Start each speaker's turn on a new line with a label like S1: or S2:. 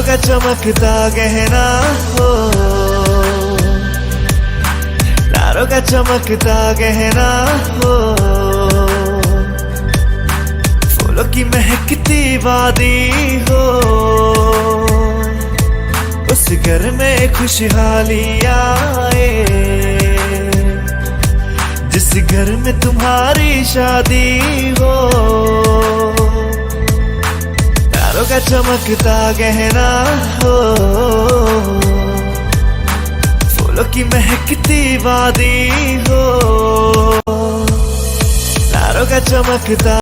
S1: का चमकता गहना हो, तारों का चमकता गहना हो, फूलों की महकती वादी हो, उस घर में खुशहाली आए, जिस घर में तुम्हारी शादी हो। तारों का चमकता गहना हो, फूलों की महकती वादी हो, तारों का चमकता